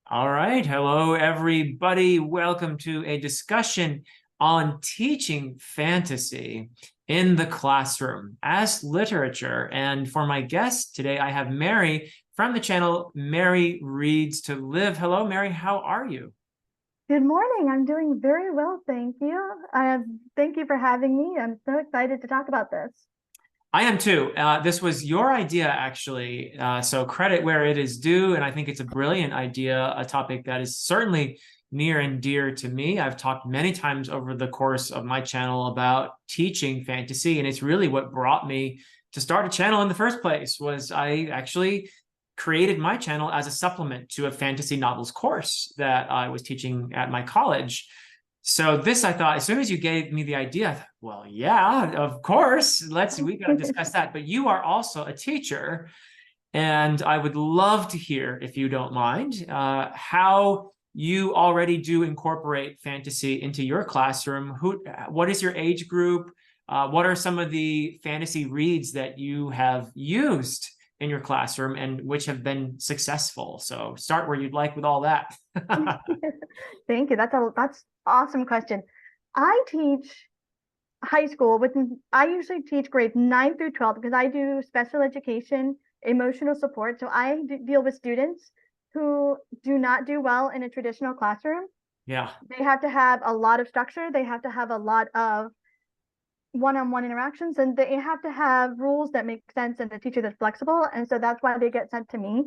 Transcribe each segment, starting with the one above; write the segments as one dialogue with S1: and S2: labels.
S1: All right. Hello, everybody. Welcome to a discussion on teaching fantasy in the classroom as literature. And for my guest today, I have Mary from the channel Mary Reads to Live. Hello, Mary. How are you?
S2: Good morning. I'm doing very well, thank you. Thank you for having me. I'm so excited to talk about this.
S1: I am too. This was your idea, actually. So credit where it is due. And I think it's a brilliant idea, a topic that is certainly near and dear to me. I've talked many times over the course of my channel about teaching fantasy, and it's really what brought me to start a channel in the first place. Was I actually created my channel as a supplement to a fantasy novels course that I was teaching at my college. So this, I thought, as soon as you gave me the idea, I thought, well, yeah, of course, we got to discuss that. But you are also a teacher, and I would love to hear, if you don't mind, how you already do incorporate fantasy into your classroom. What is your age group? What are some of the fantasy reads that you have used in your classroom and which have been successful? So start where you'd like with all that.
S2: Thank you. That's awesome question. I teach high school I usually teach grades 9 through 12 because I do special education, emotional support. So deal with students who do not do well in a traditional classroom.
S1: Yeah.
S2: They have to have a lot of structure. They have to have a lot of one-on-one interactions, and they have to have rules that make sense and a teacher that's flexible. And so that's why they get sent to me,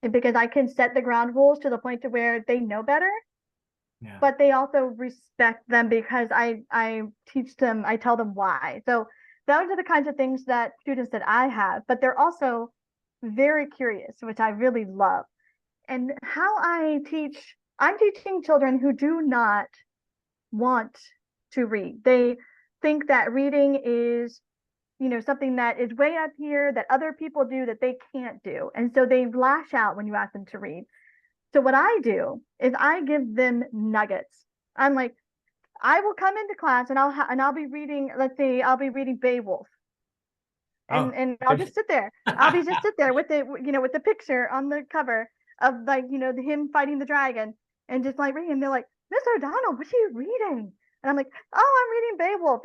S2: because I can set the ground rules to the point to where they know better,
S1: Yeah.
S2: but they also respect them because I teach them, I tell them why. So those are the kinds of things that students that I have, but they're also very curious, which I really love. And how I'm teaching children who do not want to read. They think that reading is, something that is way up here that other people do that they can't do. And so they lash out when you ask them to read. So what I do is I give them nuggets. I'm like, I will come into class and I'll be reading, let's say I'll be reading Beowulf.
S1: Oh,
S2: And I'll just sit there. I'll be just sit there with with the picture on the cover of, like, him fighting the dragon and just like reading. And they're like, Miss O'Donnell, what are you reading? And I'm like, oh, I'm reading Beowulf.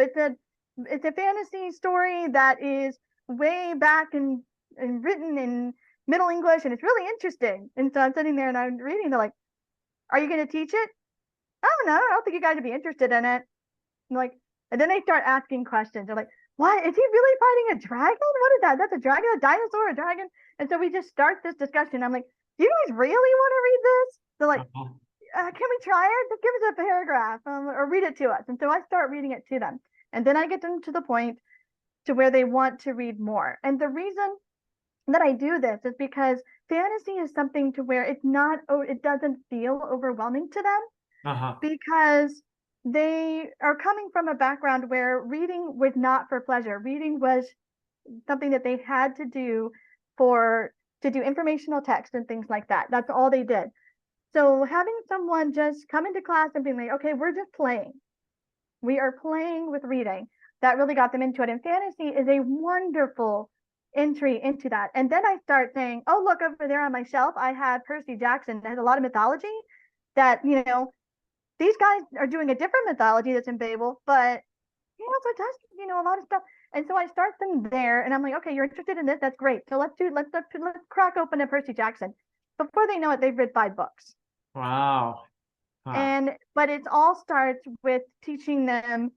S2: It's a fantasy story that is way back and written in Middle English, and it's really interesting. And so I'm sitting there and I'm reading. They're like, are you going to teach it? Oh no, I don't think you guys would be interested in it. And like, and then they start asking questions. They're like, what? Is he really fighting a dragon? What is that? That's a dragon, a dinosaur, a dragon? And so we just start this discussion. I'm like, do you guys really want to read this? They're like,
S1: oh.
S2: can we try it? Just give us a paragraph, or read it to us. And so I start reading it to them. And then I get them to the point to where they want to read more. And the reason that I do this is because fantasy is something to where it doesn't feel overwhelming to them,
S1: Uh-huh.
S2: because they are coming from a background where reading was not for pleasure. Reading was something that they had to do to do informational text and things like that. That's all they did. So having someone just come into class and being like, okay, we're just playing. We are playing with reading. That really got them into it. And fantasy is a wonderful entry into that. And then I start saying, oh, look over there on my shelf, I have Percy Jackson that has a lot of mythology that, these guys are doing a different mythology that's in Babel, but he also does, a lot of stuff. And so I start them there, and I'm like, okay, you're interested in this? That's great. So let's crack open a Percy Jackson. Before they know it, they've read 5 books.
S1: Wow. Huh.
S2: But it all starts with teaching them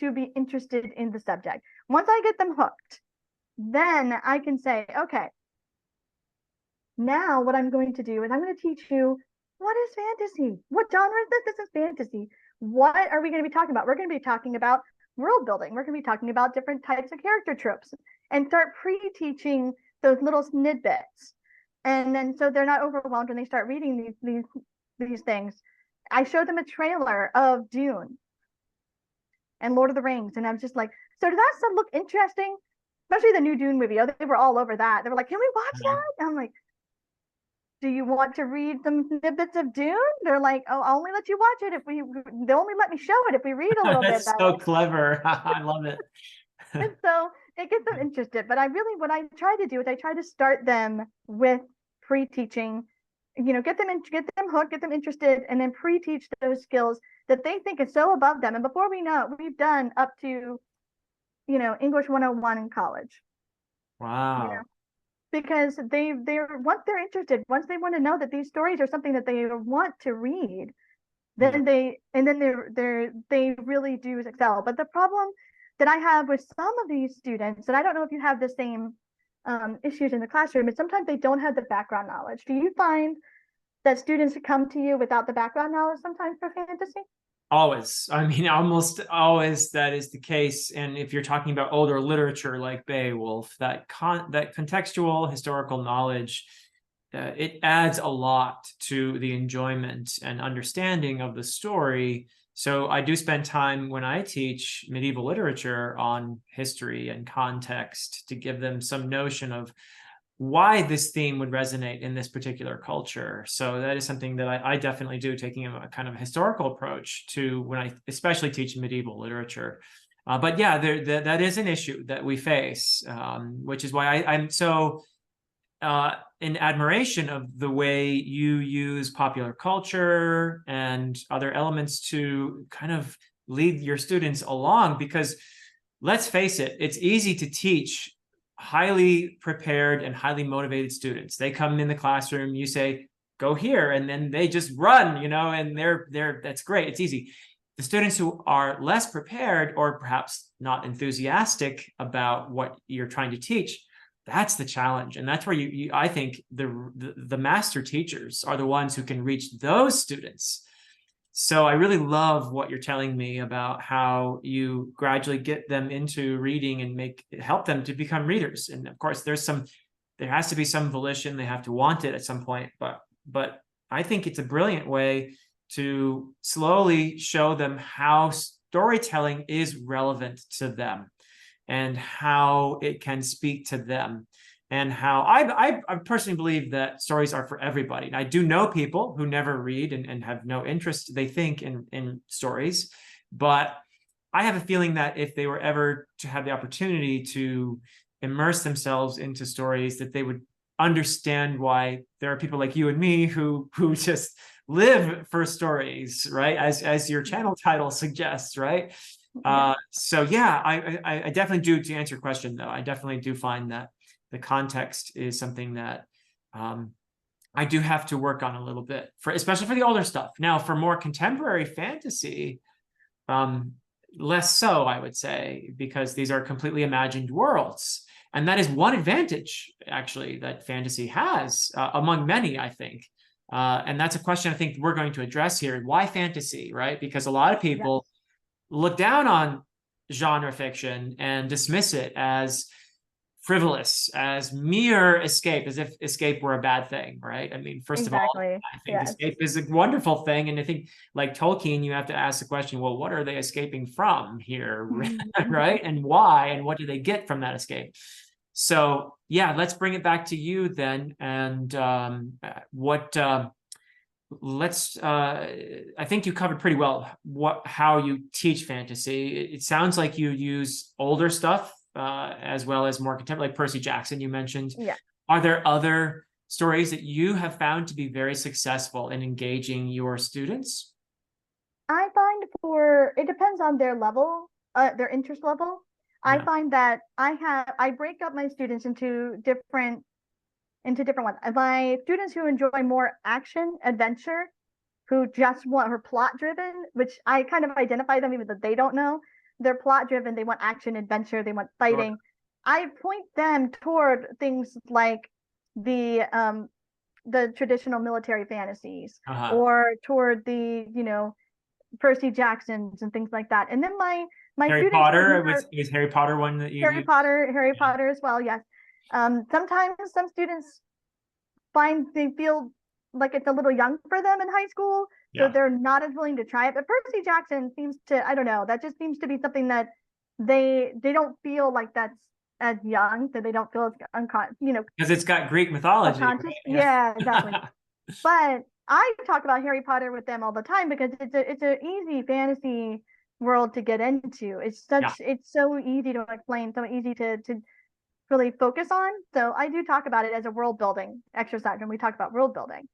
S2: to be interested in the subject. Once I get them hooked, then I can say, okay, now what I'm going to do is I'm going to teach you, what is fantasy? What genre is this? This is fantasy. What are we going to be talking about? We're going to be talking about world building. We're going to be talking about different types of character tropes, and start pre-teaching those little snippets. And then so they're not overwhelmed when they start reading these things. I showed them a trailer of Dune and Lord of the Rings, and I'm just like, so does that stuff look interesting? Especially the new Dune movie. Oh, they were all over that. They were like, can we watch
S1: Yeah.
S2: that? And I'm like, do you want to read some snippets of Dune? They're like, oh, I'll only let you watch it if they'll only let me show it if we read a little bit
S1: That's
S2: about
S1: so
S2: it.
S1: clever. I love it.
S2: And so it gets them interested. But what I try to do is I try to start them with pre-teaching get them get them hooked, get them interested, and then pre-teach those skills that they think is so above them. And before we know it, we've done up to, English 101 in college,
S1: Wow.
S2: because they're once they're interested, once they want to know that these stories are something that they want to read,
S1: Yeah.
S2: then they really do excel. But the problem that I have with some of these students, and I don't know if you have the same issues in the classroom, is sometimes they don't have the background knowledge. Do you find that students come to you without the background knowledge sometimes for fantasy?
S1: Always. I mean, almost always that is the case. And if you're talking about older literature like Beowulf, that contextual historical knowledge, it adds a lot to the enjoyment and understanding of the story. So I do spend time when I teach medieval literature on history and context to give them some notion of why this theme would resonate in this particular culture. So that is something that I definitely do, taking a kind of historical approach to when I especially teach medieval literature. But yeah, that is an issue that we face, which is why I'm so in admiration of the way you use popular culture and other elements to kind of lead your students along, because let's face it, it's easy to teach highly prepared and highly motivated students. They come in the classroom, you say, go here, and then they just run, and that's great. It's easy. The students who are less prepared or perhaps not enthusiastic about what you're trying to teach, that's the challenge. And that's where I think the master teachers are the ones who can reach those students. So I really love what you're telling me about how you gradually get them into reading and help them to become readers. And of course, there has to be some volition. They have to want it at some point, but I think it's a brilliant way to slowly show them how storytelling is relevant to them and how it can speak to them. And how I personally believe that stories are for everybody. And I do know people who never read and have no interest, they think, in stories. But I have a feeling that if they were ever to have the opportunity to immerse themselves into stories, that they would understand why there are people like you and me who just live for stories, right? As your channel title suggests, right? So yeah, I definitely do, to answer your question though, I definitely do find that the context is something that I do have to work on a little bit, especially for the older stuff. Now, for more contemporary fantasy, less so, I would say, because these are completely imagined worlds. And that is one advantage, actually, that fantasy has, among many, I think. And that's a question I think we're going to address here. Why fantasy, right? Because a lot of people look down on genre fiction and dismiss it as frivolous, as mere escape, as if escape were a bad thing, right? I mean, first of all,
S2: Exactly.
S1: I think escape is a wonderful thing. And I think, like Tolkien, you have to ask the question, well, what are they escaping from here, right? And why, and what do they get from that escape? So yeah, let's bring it back to you then. And I think you covered pretty well how you teach fantasy. It sounds like you use older stuff as well as more contemporary, like Percy Jackson you mentioned.
S2: Yeah.
S1: Are there other stories that you have found to be very successful in engaging your students?
S2: I find it depends on their level, their interest level. I
S1: Yeah.
S2: find that I break up my students into different ones. My students who enjoy more action, adventure, who just want her plot driven, which I kind of identify them even though they don't know. They're plot driven, they want action, adventure, they want
S1: Sure.
S2: fighting. I point them toward things like the traditional military fantasies, or toward the, Percy Jacksons and things like that. And then my
S1: Harry
S2: students
S1: Potter, is Harry Potter one that
S2: Harry
S1: you
S2: Potter
S1: yeah.
S2: as well, yes. Sometimes some students they feel like it's a little young for them in high school, so
S1: Yeah.
S2: they're not as willing to try it. But Percy Jackson seems to, I don't know, that just seems to be something that they don't feel like that's as young, that they don't feel as
S1: Because it's got Greek mythology,
S2: subconscious.
S1: right?
S2: Yeah, exactly. But I talk about Harry Potter with them all the time because it's an easy fantasy world to get into.
S1: Yeah.
S2: It's so easy to explain, so easy to really focus on. So I do talk about it as a world building exercise when we talk about world building.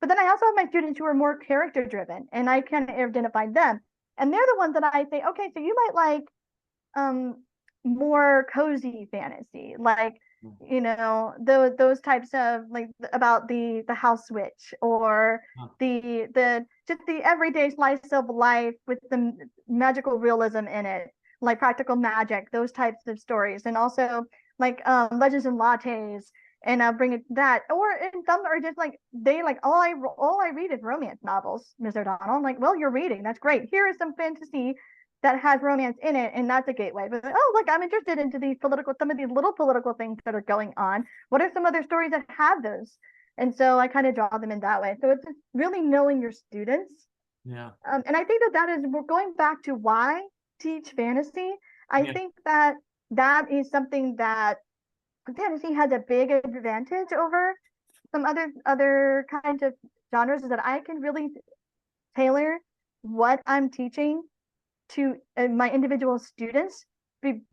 S2: But then I also have my students who are more character driven, and I can identify them. And they're the ones that I say, okay, so you might like more cozy fantasy, like those types of like about the house witch, or the just the everyday slice of life with the magical realism in it, like practical magic, those types of stories. And also like Legends and Lattes, and I'll bring it that. Or and some are just like they like all I read is romance novels, Ms. O'Donnell. I'm like, well, you're reading, that's great. Here is some fantasy that has romance in it, and that's a gateway. But oh, look, I'm interested into some of these little political things that are going on. What are some other stories that have those? And so I kind of draw them in that way. So it's just really knowing your students.
S1: Yeah.
S2: And I think that we're going back to why teach fantasy. I think that is something that fantasy has a big advantage over some other kinds of genres, is that I can really tailor what I'm teaching to my individual students,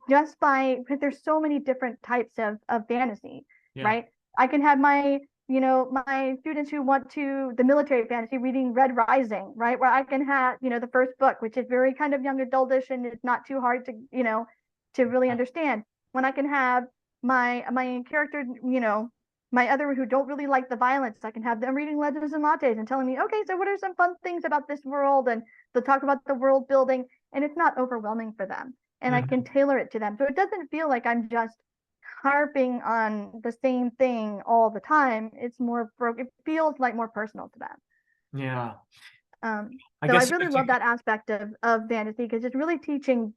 S2: just by, because there's so many different types of fantasy, right? I can have my my students who want to the military fantasy reading Red Rising, right, where I can have the first book, which is very kind of young adultish, and it's not too hard to to really understand. When I can have my character, my other who don't really like the violence, I can have them reading Legends and Lattes and telling me, okay, so what are some fun things about this world, and they'll talk about the world building, and it's not overwhelming for them, and I can tailor it to them, so it doesn't feel like I'm just harping on the same thing all the time. It's more it feels like more personal to them.
S1: Yeah.
S2: So I really love that aspect of fantasy, because it's really teaching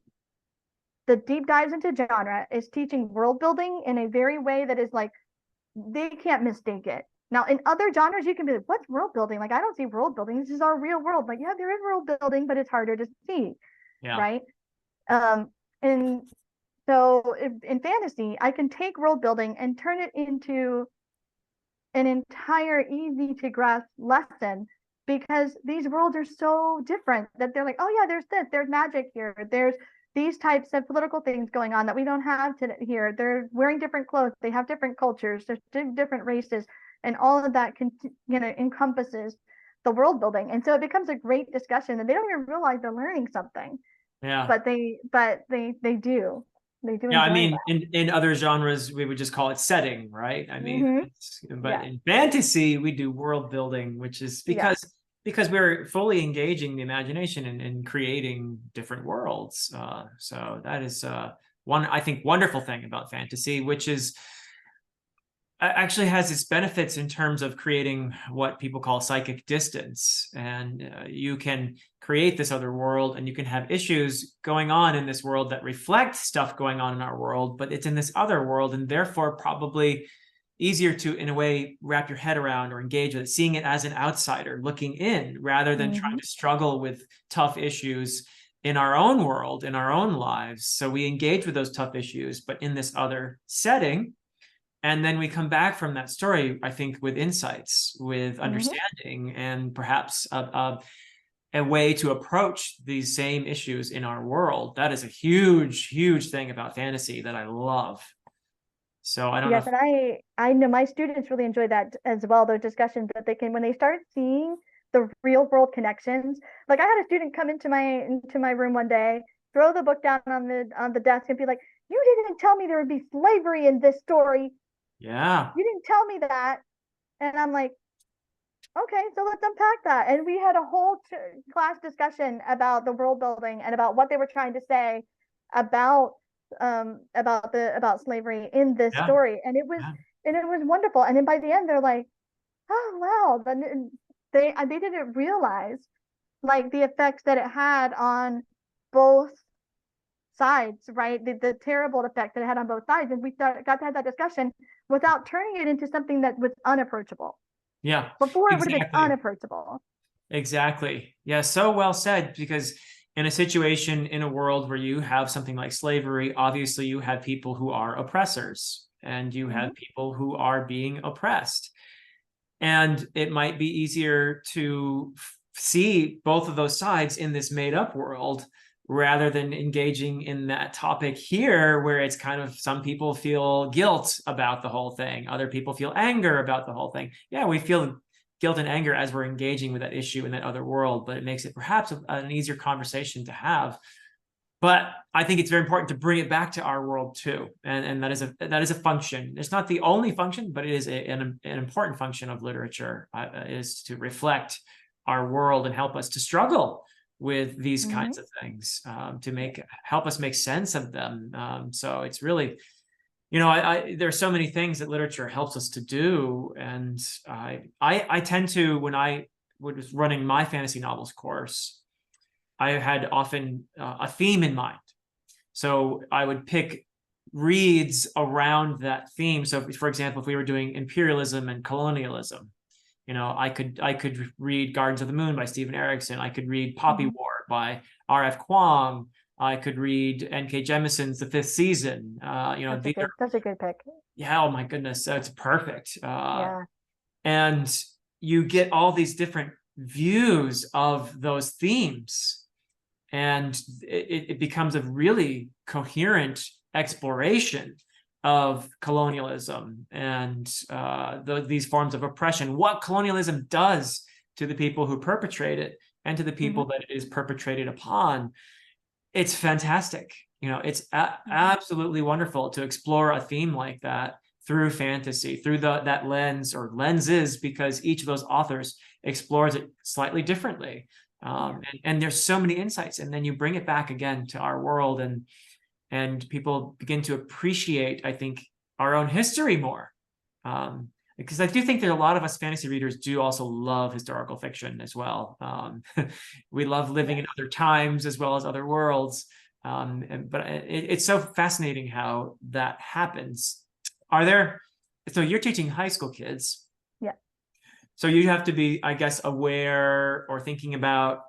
S2: the deep dives into genre, is teaching world building in a very way that is like they can't mistake it. Now, in other genres, you can be like, what's world building? Like, I don't see world building. This is our real world. Like, yeah, there is world building, but it's harder to see. Right. And so in fantasy, I can take world building and turn it into an entire easy to grasp lesson, because these worlds are so different that they're like, oh yeah, there's magic here. There's these types of political things going on that we don't have here. They're wearing different clothes. They have different cultures. There's different races, and all of that can, encompasses the world building. And so it becomes a great discussion, and they don't even realize they're learning something.
S1: Yeah.
S2: But they do. They do.
S1: Yeah, I mean, in other genres, we would just call it setting, right? I mean, but in fantasy, we do world building, which is because we're fully engaging the imagination and creating different worlds. So that is one, I think, wonderful thing about fantasy, which is actually has its benefits in terms of creating what people call psychic distance. And you can create this other world, and you can have issues going on in this world that reflect stuff going on in our world, but it's in this other world, and therefore probably easier to, in a way, wrap your head around or engage with it, seeing it as an outsider looking in, rather than trying to struggle with tough issues in our own world, in our own lives. So we engage with those tough issues, but in this other setting. And then we come back from that story, I think, with insights, with understanding, and perhaps a way to approach these same issues in our world. That is a huge, huge thing about fantasy that I love. So I don't know.
S2: Yes, and I know my students really enjoy that as well, those discussions that they can, when they start seeing the real world connections. Like I had a student come into my room one day, throw the book down on the desk, and be like, "You didn't tell me there would be slavery in this story.
S1: Yeah.
S2: You didn't tell me that." And I'm like, okay, so let's unpack that. And we had a whole class discussion about the world building and about what they were trying to say about slavery in this story. And it was wonderful. And then by the end, they're like, oh wow, they didn't realize like the effects that it had on both sides, right? The terrible effect that it had on both sides. And we got to have that discussion without turning it into something that was unapproachable.
S1: Yeah.
S2: Before it would have been unapproachable.
S1: Exactly. Yeah, so well said, because in a situation, in a world where you have something like slavery, obviously you have people who are oppressors, and you have people who are being oppressed. And it might be easier to see both of those sides in this made-up world, rather than engaging in that topic here, where it's kind of, some people feel guilt about the whole thing. Other people feel anger about the whole thing. Yeah, we feel guilt and anger as we're engaging with that issue in that other world, but it makes it perhaps an easier conversation to have. But I think it's very important to bring it back to our world too, and that is a function. It's not the only function, but it is an important function of literature, is to reflect our world and help us to struggle with these kinds of things, to help us make sense of them. So it's really, there are so many things that literature helps us to do, and I tend to, when I was running my fantasy novels course, I had often a theme in mind. So I would pick reads around that theme. So for example, if we were doing imperialism and colonialism, I could read Gardens of the Moon by Stephen Erickson. I could read Poppy War by R.F. Kuang. I could read N.K. Jemisin's The Fifth Season.
S2: That's a good pick.
S1: Yeah, oh my goodness, it's perfect.
S2: Yeah.
S1: And you get all these different views of those themes, and it becomes a really coherent exploration of colonialism and these forms of oppression, what colonialism does to the people who perpetrate it and to the people that it is perpetrated upon. It's fantastic. It's absolutely wonderful to explore a theme like that through fantasy, through that lens or lenses, because each of those authors explores it slightly differently. And there's so many insights, and then you bring it back again to our world, and people begin to appreciate, I think, our own history more. Because I do think that a lot of us fantasy readers do also love historical fiction as well. We love living in other times as well as other worlds. But it's so fascinating how that happens. So you're teaching high school kids.
S2: Yeah.
S1: So you have to be, I guess, aware or thinking about,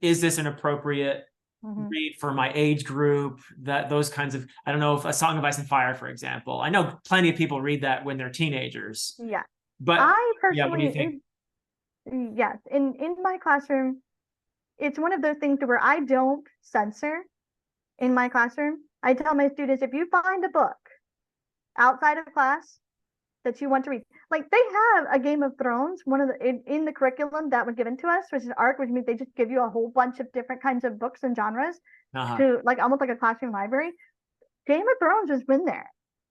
S1: is this an appropriate read for my age group? Those kinds of, I don't know, if A Song of Ice and Fire, for example. I know plenty of people read that when they're teenagers.
S2: Yeah.
S1: But
S2: I personally,
S1: what do you think?
S2: Yes, in my classroom, it's one of those things where I don't censor in my classroom. I tell my students, if you find a book outside of class that you want to read, like they have a Game of Thrones, one of the in the curriculum that was given to us, which is ARC, which means they just give you a whole bunch of different kinds of books and genres to like almost like a classroom library. Game of Thrones has been there.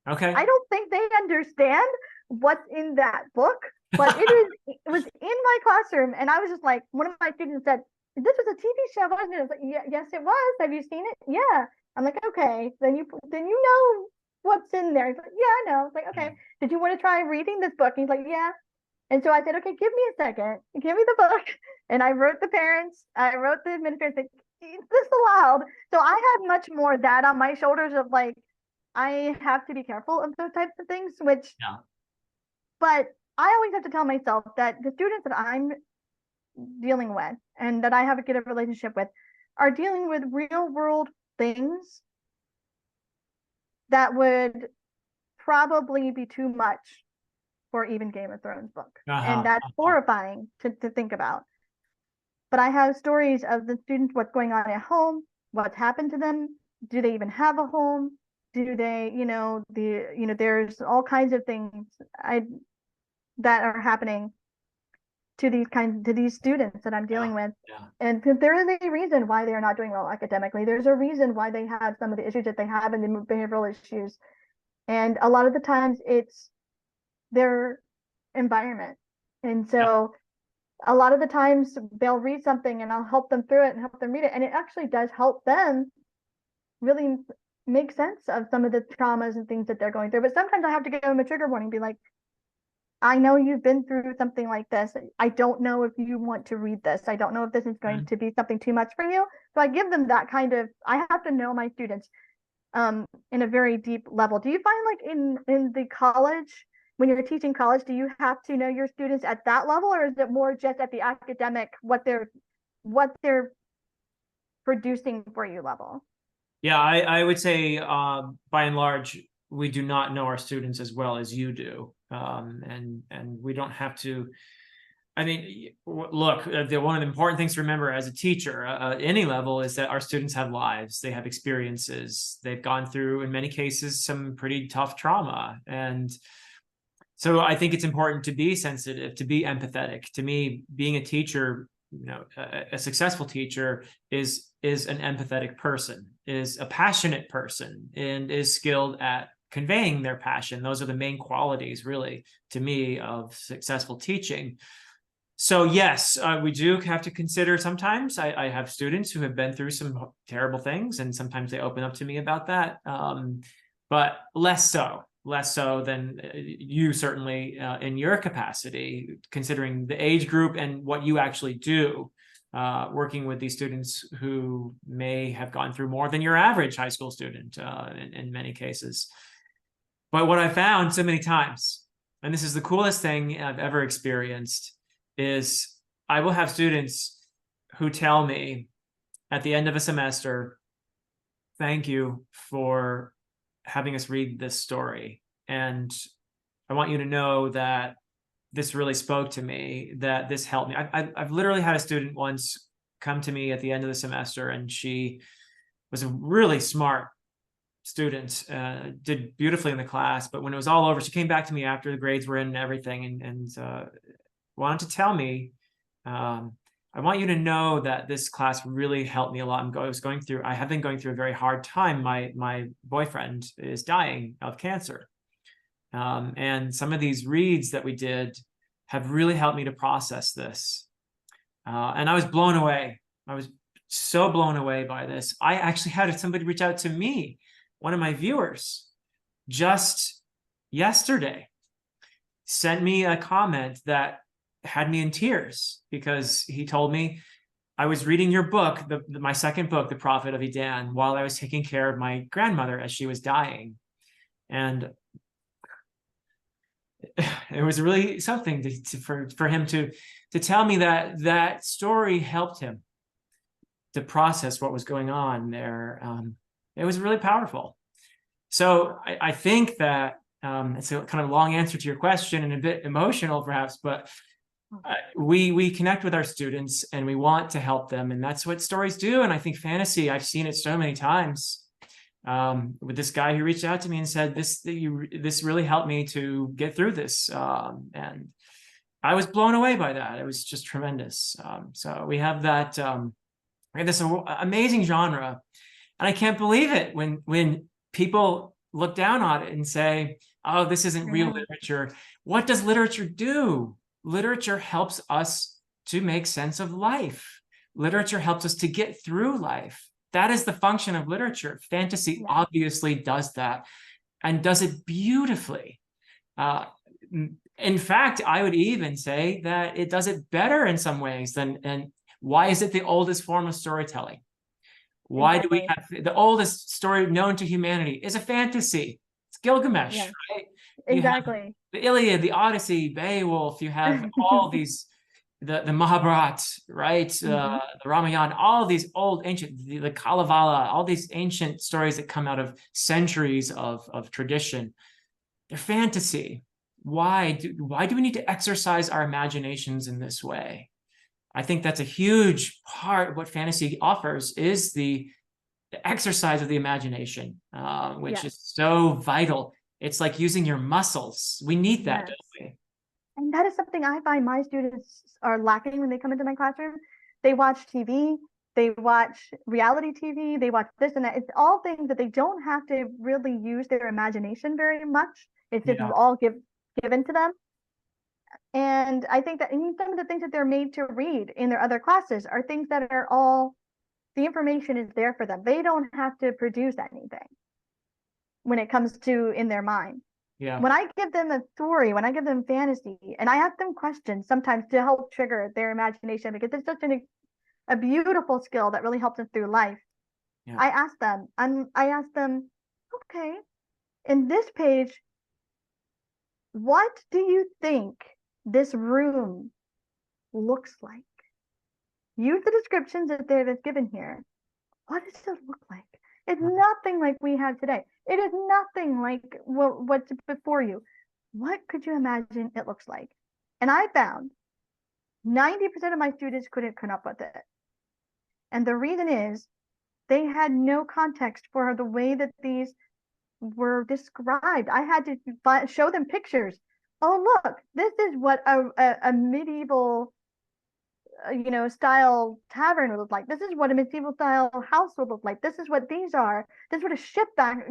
S1: Okay.
S2: I don't think they understand what's in that book, but it was in my classroom, and I was just like, one of my students said, "This was a TV show, wasn't it?" I was like, "Yeah, yes, it was. Have you seen it?" "Yeah." I'm like, "Okay, then you know what's in there." He's like, "Yeah, I know." I was like, "Okay, did you want to try reading this book?" And he's like, "Yeah." And so I said, "Okay, give me a second. Give me the book." And I wrote the parents, I wrote the administrators, like, "Is this allowed?" So I had much more of that on my shoulders of like, I have to be careful of those types of things, which, but I always have to tell myself that the students that I'm dealing with and that I have a good relationship with are dealing with real world things that would probably be too much for even Game of Thrones book. And that's horrifying to think about. But I have stories of the students, what's going on at home, what's happened to them. Do they even have a home? Do they, there's all kinds of things that are happening to these students that I'm dealing with. And there is a reason why they're not doing well academically. There's a reason why they have some of the issues that they have and the behavioral issues. And a lot of the times it's their environment. And so a lot of the times they'll read something and I'll help them through it and help them read it. And it actually does help them really make sense of some of the traumas and things that they're going through. But sometimes I have to give them a trigger warning, be like, I know you've been through something like this. I don't know if you want to read this. I don't know if this is going to be something too much for you. So I give them that kind of, I have to know my students in a very deep level. Do you find like in the college, when you're teaching college, do you have to know your students at that level, or is it more just at the academic, what they're producing for you level?
S1: Yeah, I would say by and large, we do not know our students as well as you do. And we don't have to, I mean, look, one of the important things to remember as a teacher, any level, is that our students have lives, they have experiences, they've gone through, in many cases, some pretty tough trauma. And So I think it's important to be sensitive, to be empathetic. To me, being a teacher, a successful teacher is an empathetic person, is a passionate person, and is skilled at conveying their passion. Those are the main qualities, really, to me, of successful teaching. So yes, we do have to consider sometimes. I have students who have been through some terrible things, and sometimes they open up to me about that. But less so than you certainly in your capacity, considering the age group and what you actually do, working with these students who may have gone through more than your average high school student in many cases. But what I found so many times, and this is the coolest thing I've ever experienced, is I will have students who tell me at the end of a semester, thank you for having us read this story. And I want you to know that this really spoke to me, that this helped me. I've literally had a student once come to me at the end of the semester, and she was a really smart student, did beautifully in the class. But when it was all over, she came back to me after the grades were in and everything, and wanted to tell me, I want you to know that this class really helped me a lot. I have been going through a very hard time. My boyfriend is dying of cancer. And some of these reads that we did have really helped me to process this. And I was blown away. I was so blown away by this. I actually had somebody reach out to me, one of my viewers, just yesterday, sent me a comment that had me in tears, because he told me, I was reading your book, my second book, The Prophet of Idan, while I was taking care of my grandmother as she was dying. And it was really something for him to tell me that that story helped him to process what was going on there. It was really powerful. So I think that it's a kind of long answer to your question and a bit emotional perhaps, but we connect with our students and we want to help them, and that's what stories do. And I think fantasy, I've seen it so many times. With this guy who reached out to me and said, this really helped me to get through this. And I was blown away by that. It was just tremendous. So we have that, we have this amazing genre, and I can't believe it when people look down on it and say, oh, this isn't real literature. What does literature do? Literature helps us to make sense of life. Literature helps us to get through life. That is the function of literature. Fantasy obviously does that, and does it beautifully. In fact, I would even say that it does it better in some ways than, and why is it the oldest form of storytelling? Why do we have the oldest story known to humanity is a fantasy? It's Gilgamesh, right?
S2: Exactly.
S1: The Iliad, the Odyssey, Beowulf, you have all these, the Mahabharata, right? The Ramayana, all these old ancient, the Kalevala, all these ancient stories that come out of centuries of tradition. They're fantasy. Why do we need to exercise our imaginations in this way? I think that's a huge part of what fantasy offers, is the exercise of the imagination, which is so vital. It's like using your muscles. We need that, don't we?
S2: And that is something I find my students are lacking when they come into my classroom. They watch TV, they watch reality TV, they watch this and that. It's all things that they don't have to really use their imagination very much. It's just all given to them. And I think that some of the things that they're made to read in their other classes are things that are all, the information is there for them. They don't have to produce anything when it comes to in their mind. When I give them a story, when I give them fantasy, and I ask them questions sometimes to help trigger their imagination, because it's such a beautiful skill that really helps them through life. I ask them, okay, in this page, what do you think this room looks like? Use the descriptions that they've given here. What does it look like? It's nothing like we have today. It is nothing like what's before you. What could you imagine it looks like? And I found 90% of my students couldn't come up with it. And the reason is they had no context for the way that these were described. I had to show them pictures oh, look, this is what a medieval style tavern would look like. This is what a medieval style house would look like. This is what these are. This is what a ship back,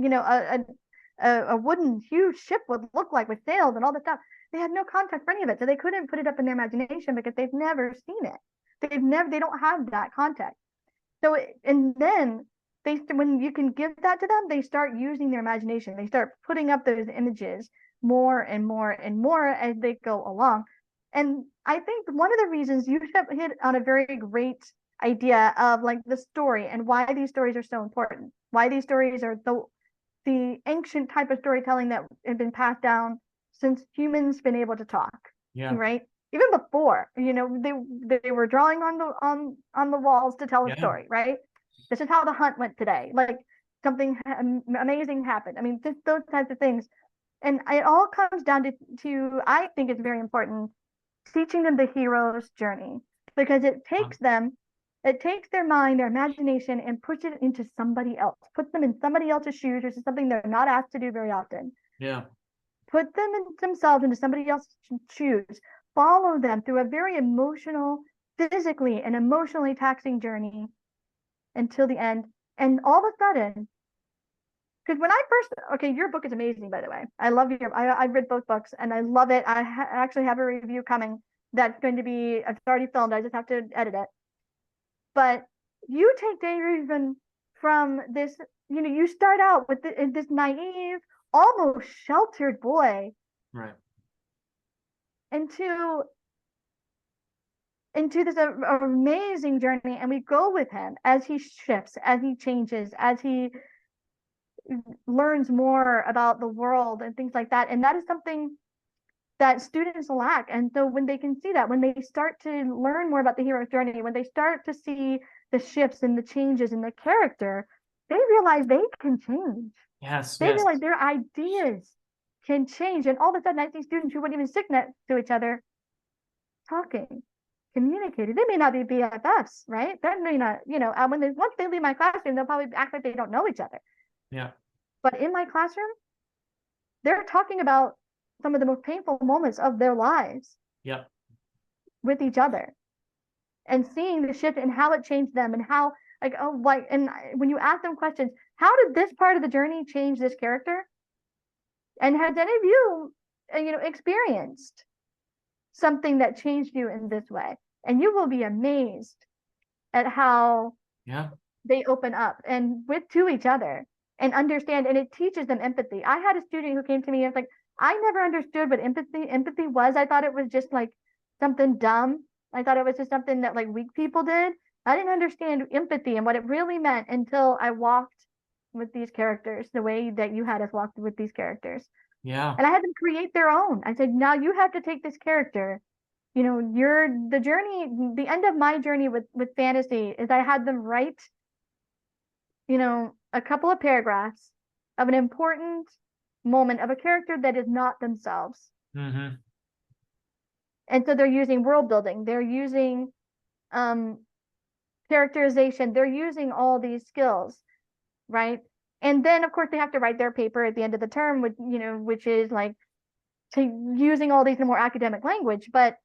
S2: a wooden huge ship would look like with sails and all this stuff. They had no context for any of it, so they couldn't put it up in their imagination because they've never seen it. They don't have that context. So, and then when you can give that to them, they start using their imagination. They start putting up those images more and more and more as they go along. And I think one of the reasons you have hit on a very great idea of like the story and why these stories are so important, why these stories are the ancient type of storytelling that had been passed down since humans been able to talk,
S1: Yeah.
S2: right? Even before, they were drawing on the walls to tell a story, right? This is how the hunt went today. Like something amazing happened. I mean, just those types of things. And it all comes down to I think it's very important teaching them the hero's journey because it takes their mind, their imagination, and puts it into somebody else, puts them in somebody else's shoes, which is something they're not asked to do very often.
S1: Yeah.
S2: Put them in themselves into somebody else's shoes, follow them through a very emotional, physically and emotionally taxing journey until the end. And all of a sudden, because when I first, okay, your book is amazing, by the way. I love I've read both books and I love it. I actually have a review coming that's going to be, it's already filmed. I just have to edit it. But you take David from this, you start out with this naive, almost sheltered boy.
S1: Right.
S2: Into this amazing journey. And we go with him as he shifts, as he changes, as he learns more about the world and things like that. And that is something that students lack. And so when they can see that, when they start to learn more about the hero's journey, when they start to see the shifts and the changes in the character, they realize they can change.
S1: Yes.
S2: They realize their ideas can change. And all of a sudden I see students who wouldn't even sit next to each other talking, communicating. They may not be BFFs, right? They may not, once they leave my classroom, they'll probably act like they don't know each other.
S1: Yeah.
S2: But in my classroom, they're talking about some of the most painful moments of their lives.
S1: Yep.
S2: With each other, and seeing the shift and how it changed them, and how and when you ask them questions, how did this part of the journey change this character? And has any of you, experienced something that changed you in this way? And you will be amazed at how they open up and to each other and understand, and it teaches them empathy. I had a student who came to me and was like, I never understood what empathy was. I thought it was just like something dumb. I thought it was just something that like weak people did. I didn't understand empathy and what it really meant until I walked with these characters the way that you had us walk with these characters.
S1: Yeah.
S2: And I had them create their own. I said, now you have to take this character. The journey, the end of my journey with fantasy is I had them write, a couple of paragraphs of an important moment of a character that is not themselves.
S1: Mm-hmm.
S2: And so they're using world building, they're using characterization, they're using all these skills, right? And then of course they have to write their paper at the end of the term, which is like using all these in more academic language. But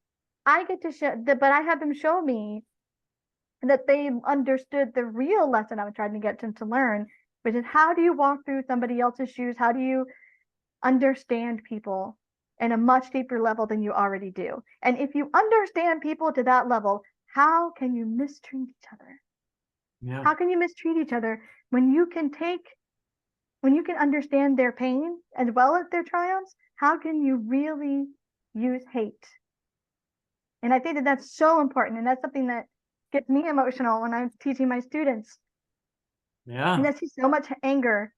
S2: I get to show but I have them show me that they understood the real lesson I was trying to get them to learn, which is how do you walk through somebody else's shoes? How do you understand people in a much deeper level than you already do? And if you understand people to that level, how can you mistreat each other?
S1: Yeah.
S2: How can you mistreat each other when you can understand their pain as well as their triumphs? How can you really use hate? And I think that that's so important. And that's something that gets me emotional when I'm teaching my students.
S1: Yeah.
S2: And I see so much anger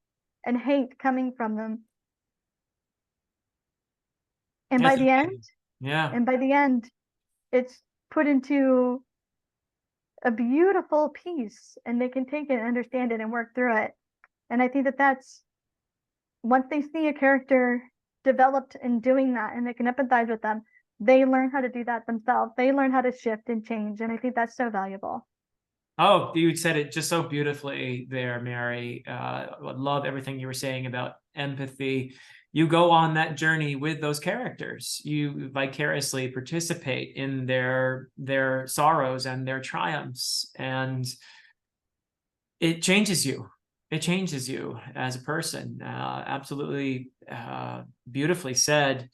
S2: and hate coming from them. And by the end, it's put into a beautiful piece, and they can take it and understand it and work through it. And I think that that's, once they see a character developed in doing that and they can empathize with them, they learn how to do that themselves. They learn how to shift and change. And I think that's so valuable.
S1: Oh, you said it just so beautifully there, Mary. I love everything you were saying about empathy. you go on that journey with those characters. You vicariously participate in their sorrows and their triumphs, and it changes you. It changes you as a person. Absolutely beautifully said.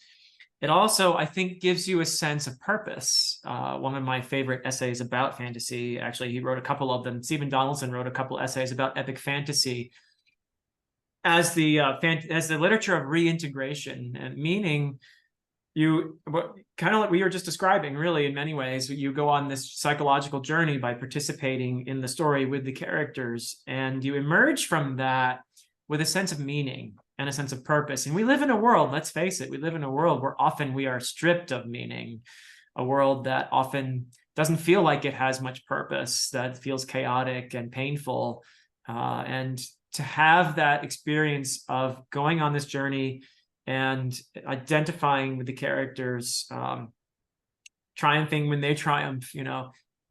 S1: It also, I think, gives you a sense of purpose. One of my favorite essays about fantasy, actually, he wrote a couple of them. Stephen Donaldson wrote a couple essays about epic fantasy as the literature of reintegration, and meaning kind of like we were just describing, really, in many ways, you go on this psychological journey by participating in the story with the characters, and you emerge from that with a sense of meaning and a sense of purpose. And we live in a world, let's face it, we live in a world where often we are stripped of meaning, a world that often doesn't feel like it has much purpose, that feels chaotic and painful. And to have that experience of going on this journey and identifying with the characters, triumphing when they triumph,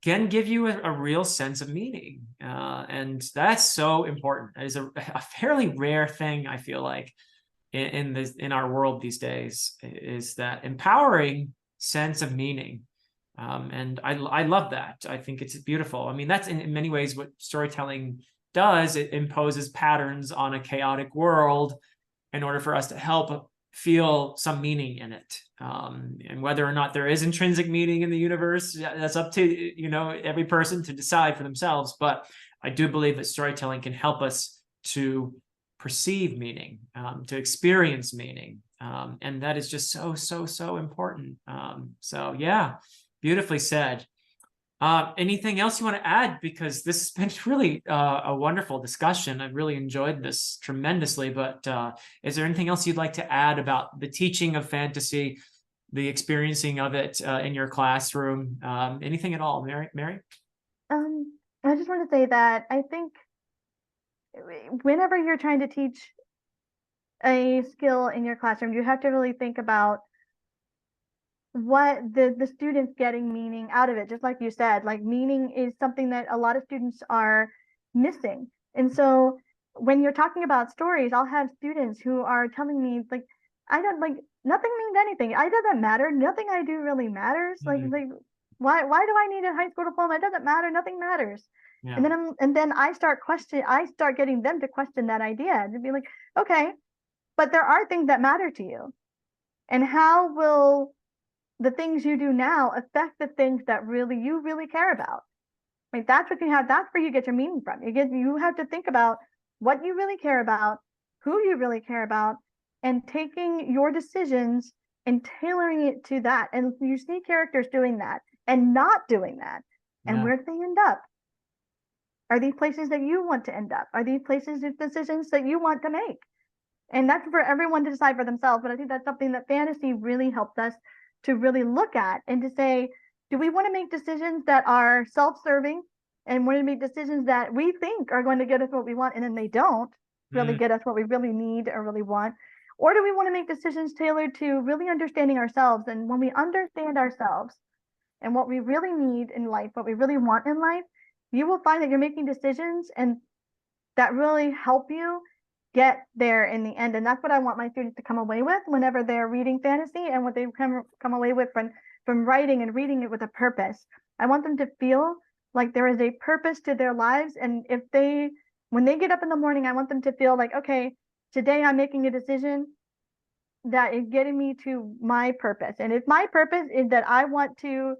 S1: can give you a real sense of meaning. And that's so important. It is a fairly rare thing, I feel like, in our world these days, is that empowering sense of meaning. And I love that. I think it's beautiful. I mean, that's in many ways what storytelling does. It imposes patterns on a chaotic world in order for us to help feel some meaning in it. And whether or not there is intrinsic meaning in the universe, that's up to every person to decide for themselves. But I do believe that storytelling can help us to perceive meaning, to experience meaning. And that is just so important. So yeah, beautifully said. Anything else you want to add? Because this has been really a wonderful discussion. I've really enjoyed this tremendously, but is there anything else you'd like to add about the teaching of fantasy, the experiencing of it in your classroom? Anything at all, Mary?
S2: I just want to say that I think whenever you're trying to teach a skill in your classroom, you have to really think about what the students getting meaning out of it. Just like you said, like meaning is something that a lot of students are missing. And so when you're talking about stories, I'll have students who are telling me like, I don't like nothing means anything. It doesn't matter. Nothing I do really matters.
S1: Mm-hmm.
S2: Like why do I need a high school diploma? It doesn't matter. Nothing matters.
S1: Yeah.
S2: And then I start getting them to question that idea, to be like, okay, but there are things that matter to you. And how will the things you do now affect the things that you really care about? Like that's what you have. That's where you get your meaning from. You have to think about what you really care about, who you really care about, and taking your decisions and tailoring it to that. And you see characters doing that and not doing that. And
S1: Yeah.
S2: where do they end up? Are these places that you want to end up? Are these places of decisions that you want to make? And that's for everyone to decide for themselves. But I think that's something that fantasy really helped us to really look at, and to say, do we want to make decisions that are self-serving and want to make decisions that we think are going to get us what we want, and then they don't really get us what we really need or really want? Or do we want to make decisions tailored to really understanding ourselves? And when we understand ourselves and what we really need in life, what we really want in life, you will find that you're making decisions and that really help you get there in the end. And that's what I want my students to come away with whenever they're reading fantasy, and what they come away with from writing and reading it with a purpose. I want them to feel like there is a purpose to their lives. And when they get up in the morning, I want them to feel like, okay, today I'm making a decision that is getting me to my purpose. And if my purpose is that I want to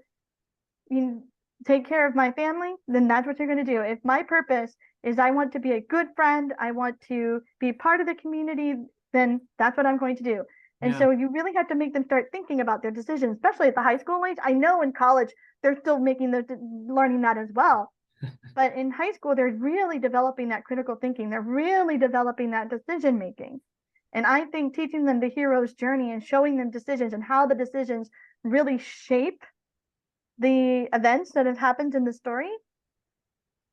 S2: take care of my family, then that's what you're going to do. If my purpose is I want to be a good friend, I want to be part of the community, then that's what I'm going to do. And so you really have to make them start thinking about their decisions, especially at the high school age. I know in college, they're still learning that as well. But in high school, they're really developing that critical thinking. They're really developing that decision making. And I think teaching them the hero's journey and showing them decisions and how the decisions really shape the events that have happened in the story,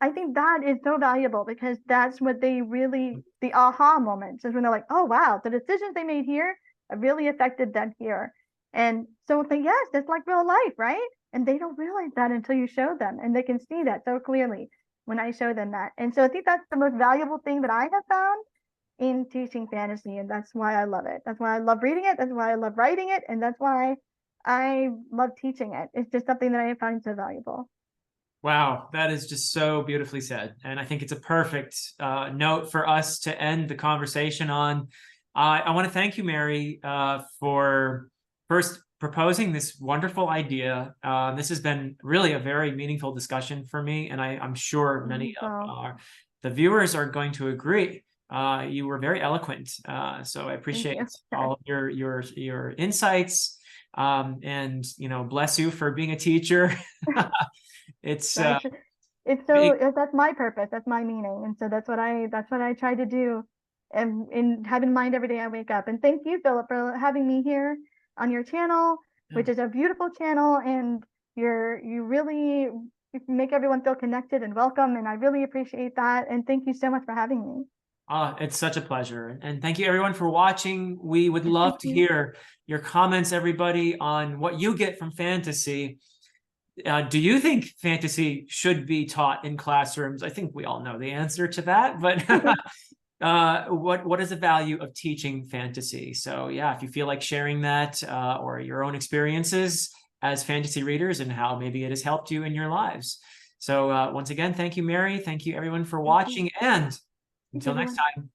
S2: I think that is so valuable, because that's what they really, the aha moments is when they're like, oh, wow, the decisions they made here really affected them here. And so it's like, yes, it's like real life, right? And they don't realize that until you show them, and they can see that so clearly when I show them that. And so I think that's the most valuable thing that I have found in teaching fantasy, and that's why I love it. That's why I love reading it. That's why I love writing it, and that's why I love teaching it. It's just something that I find so valuable.
S1: Wow, that is just so beautifully said. And I think it's a perfect note for us to end the conversation on. I want to thank you, Mary, for first proposing this wonderful idea. This has been really a very meaningful discussion for me, and I'm sure many of
S2: So
S1: the viewers are going to agree. You were very eloquent, so I
S2: thank
S1: appreciate
S2: you.
S1: all of your insights. And bless you for being a teacher. It's
S2: Right. It's
S1: big.
S2: so that's my purpose. That's my meaning. And so that's what I try to do and have in mind every day I wake up. And thank you, Philip, for having me here on your channel, which is a beautiful channel, and you really make everyone feel connected and welcome. And I really appreciate that. And thank you so much for having me.
S1: It's such a pleasure. And thank you everyone for watching. We would love
S2: Thank
S1: to
S2: you.
S1: hear your comments, everybody, on what you get from fantasy. Do you think fantasy should be taught in classrooms? I think we all know the answer to that, but what is the value of teaching fantasy? So yeah, if you feel like sharing that or your own experiences as fantasy readers and how maybe it has helped you in your lives. So once again, thank you, Mary. Thank you everyone for
S2: Thank you.
S1: watching, and
S2: Thank
S1: until next
S2: everyone.
S1: time.